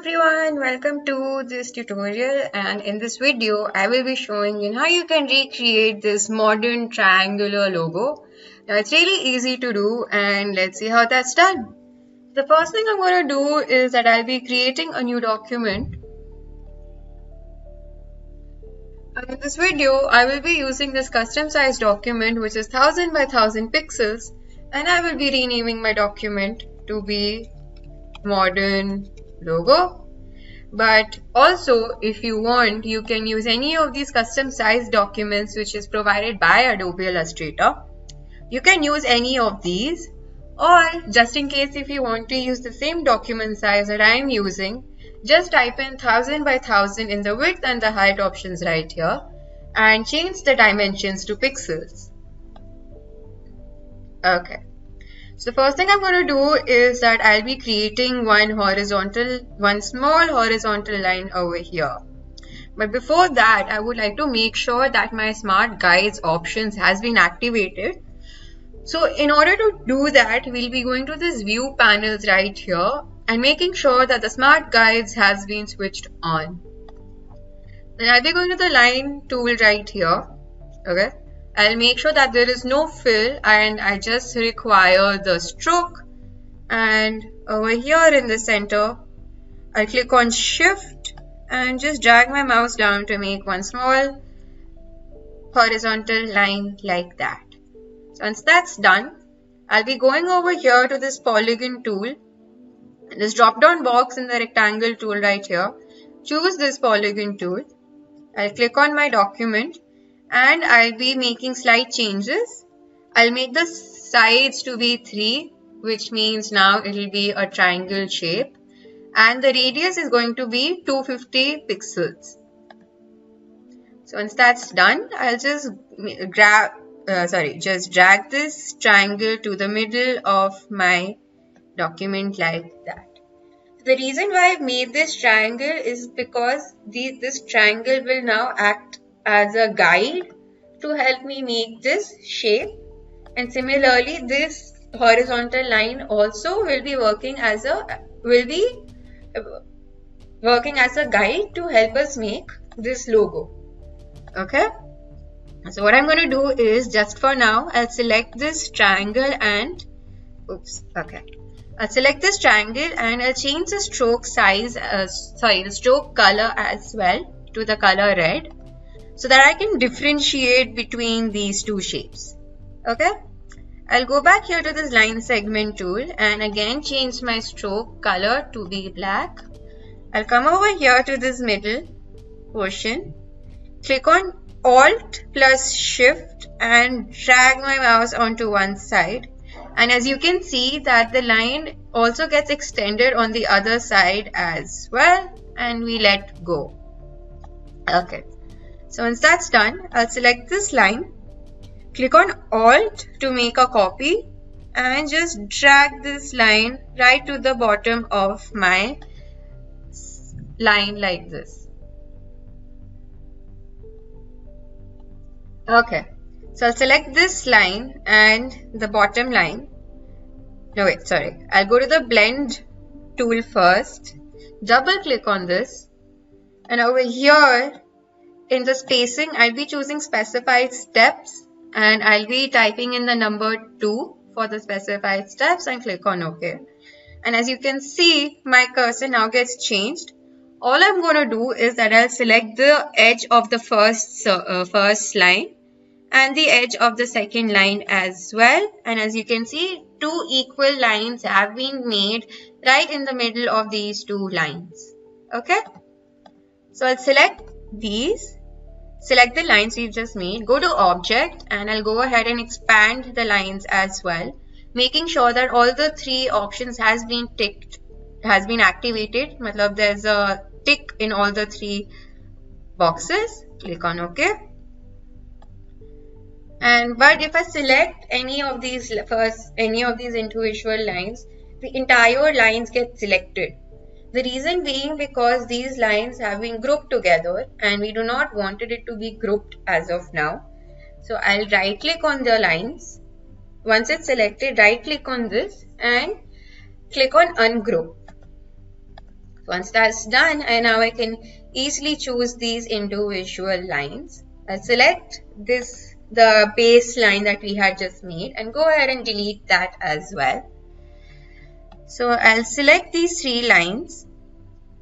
everyone, welcome to this tutorial, and in this video I will be showing you how you can recreate this modern triangular logo. Now it's really easy to do, and let's see how that's done. The first thing I'm going to do is that I'll be creating a new document. And in this video I will be using this custom sized document which is 1000 by 1000 pixels, and I will be renaming my document to be modern logo. But also, if you want, you can use any of these custom sized documents which is provided by Adobe Illustrator. You can use any of these, or just in case if you want to use the same document size that I am using, just type in 1000 by 1000 in the width and the height options right here and change the dimensions to pixels. Okay. So the first thing I'm going to do is that I'll be creating one small horizontal line over here. But before that, I would like to make sure that my Smart Guides options has been activated. So in order to do that, we'll be going to this view panels right here and making sure that the Smart Guides has been switched on. Then I'll be going to the line tool right here. Okay. I'll make sure that there is no fill and I just require the stroke, and over here in the center I'll click on shift and just drag my mouse down to make one small horizontal line like that. So once that's done, I'll be going over here to this polygon tool, this drop down box in the rectangle tool right here. Choose this polygon tool. I'll click on my document and I'll be making slight changes. I'll make the sides to be 3, which means now it will be a triangle shape, and the radius is going to be 250 pixels. So once that's done, I'll just drag this triangle to the middle of my document like that. The reason why I've made this triangle is because this triangle will now act as a guide to help me make this shape, and similarly this horizontal line also will be working as a guide to help us make this logo. Okay, so what I'm going to do is, just for now, I'll select this triangle and I'll select this triangle and I'll change the stroke the stroke color as well to the color red, so that I can differentiate between these two shapes. Okay, I'll go back here to this line segment tool and again change my stroke color to be black. I'll come over here to this middle portion, click on Alt plus Shift and drag my mouse onto one side, and as you can see that the line also gets extended on the other side as well, and we let go. Okay. So once that's done, I'll select this line, click on Alt to make a copy, and just drag this line right to the bottom of my line like this. Okay, so I'll select this line and the bottom line. I'll go to the blend tool first, double click on this, and over here in the spacing, I'll be choosing specified steps and I'll be typing in the number 2 for the specified steps and click on OK. And as you can see, my cursor now gets changed. All I'm going to do is that I'll select the edge of the first line and the edge of the second line as well. And as you can see, 2 equal lines have been made right in the middle of these 2 lines. Okay. So I'll select these, select the lines we've just made, go to Object, and I'll go ahead and expand the lines as well, making sure that all the 3 options has been activated. There's a tick in all the 3 boxes. Click on OK. But if I select any of these individual lines, the entire lines get selected. The reason being because these lines have been grouped together and we do not want it to be grouped as of now. So I'll right click on the lines. Once it's selected, right click on this and click on ungroup. Once that's done, now I can easily choose these individual lines. I'll select the base line that we had just made, and go ahead and delete that as well. So I'll select these 3 lines,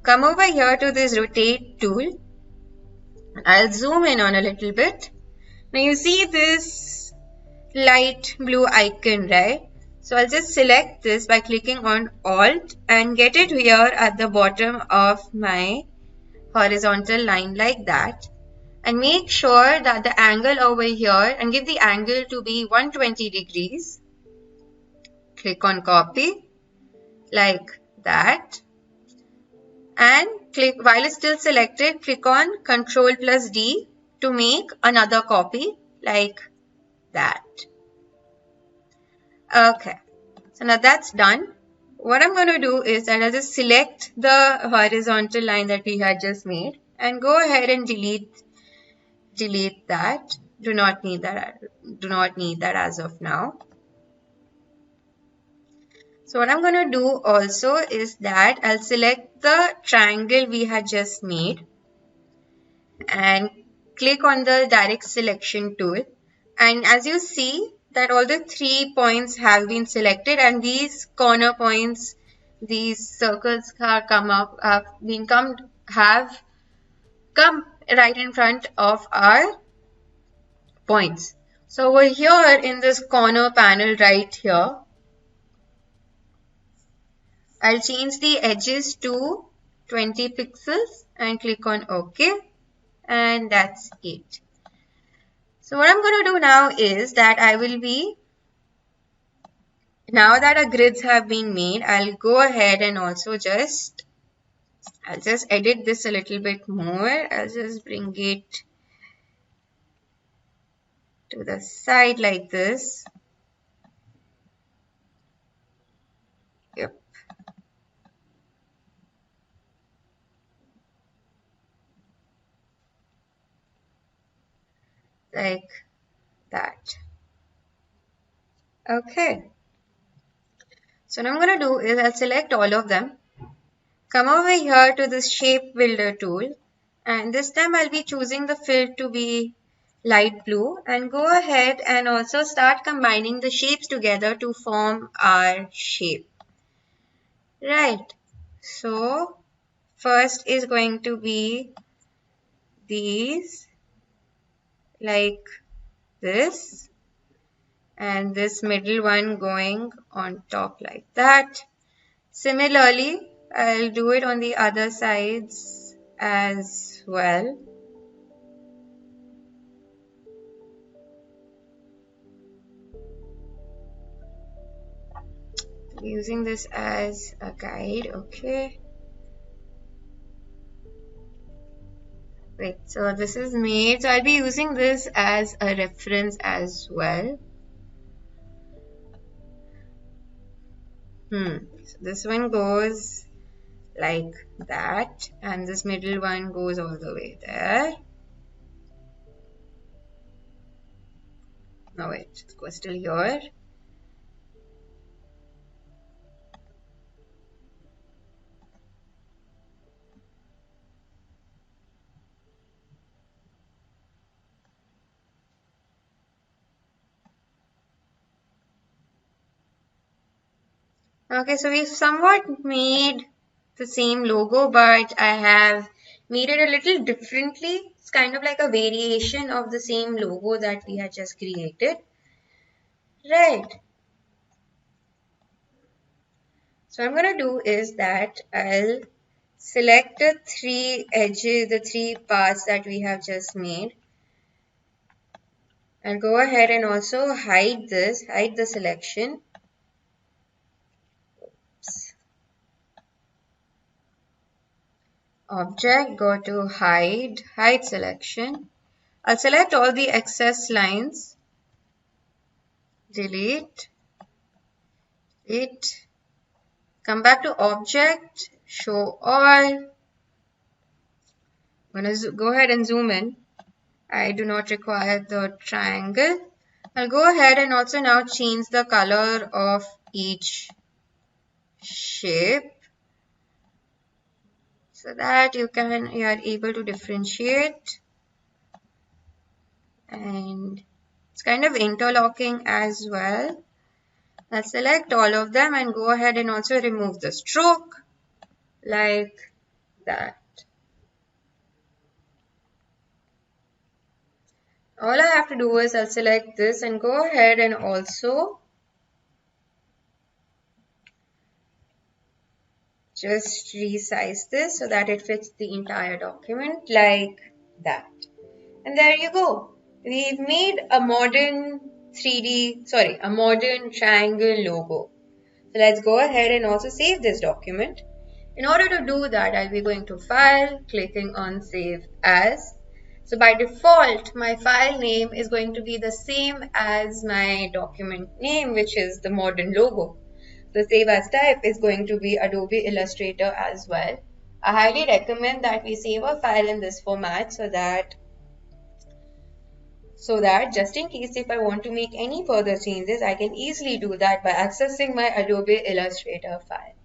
come over here to this rotate tool. I'll zoom in on a little bit. Now you see this light blue icon, right? So I'll just select this by clicking on Alt and get it here at the bottom of my horizontal line like that. And make sure that the angle over here, and give the angle to be 120 degrees. Click on copy like that. And click, while it's still selected, click on Ctrl plus D to make another copy like that. Okay, so now that's done. What I'm going to do is that I'll just select the horizontal line that we had just made and go ahead and delete that. Do not need that as of now. So what I'm going to do also is that I'll select the triangle we had just made and click on the direct selection tool. And as you see that all the 3 points have been selected, and these corner points, these circles have come right in front of our points. So over here in this corner panel right here, I'll change the edges to 20 pixels and click on OK, and that's it. So what I'm going to do now is that now that our grids have been made, I'll go ahead and also I'll just edit this a little bit more. I'll just bring it to the side like this. Yep. Like that. Okay. So now I'm going to do is I'll select all of them. Come over here to this shape builder tool, and this time I'll be choosing the fill to be light blue, and go ahead and also start combining the shapes together to form our shape. Right. So first is going to be these like this, and this middle one going on top like that. Similarly, I'll do it on the other sides as well. Using this as a guide, okay. Wait, so this is made, so I'll be using this as a reference as well. So this one goes like that, and this middle one goes all the way there. No, wait, it goes still here. Okay, so we've somewhat made the same logo, but I have made it a little differently. It's kind of like a variation of the same logo that we had just created. Right. So what I'm going to do is that I'll select the 3 edges, the 3 parts that we have just made, and go ahead and also hide the selection. Oops. Object, go to hide selection. I'll select all the excess lines, delete, come back to object, show all. I'm going to go ahead and zoom in. I do not require the triangle. I'll go ahead and also now change the color of each shape. so that you are able to differentiate, and it's kind of interlocking as well. I'll select all of them and go ahead and also remove the stroke like that. All I have to do is I'll select this and go ahead and also just resize this so that it fits the entire document like that. And there you go. We've made a modern a modern triangle logo. So let's go ahead and also save this document. In order to do that, I'll be going to File, clicking on Save As. So by default, my file name is going to be the same as my document name, which is the modern logo. The Save As type is going to be Adobe Illustrator as well. I highly recommend that we save a file in this format so that just in case if I want to make any further changes, I can easily do that by accessing my Adobe Illustrator file.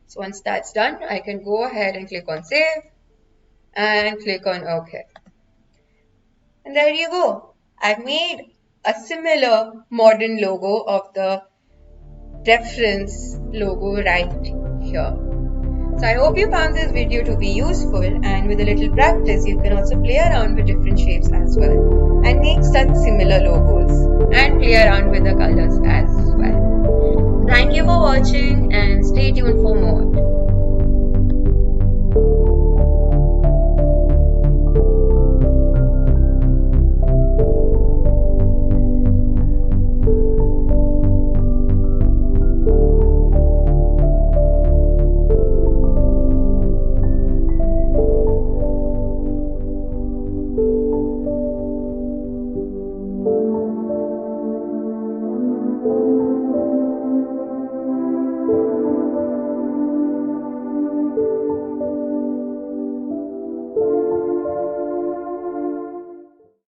So once that's done, I can go ahead and click on Save and click on OK. And there you go. I've made a similar modern logo of the reference logo right here. So I hope you found this video to be useful, and with a little practice you can also play around with different shapes as well and make such similar logos and play around with the colors as well. Thank you for watching and stay tuned for more.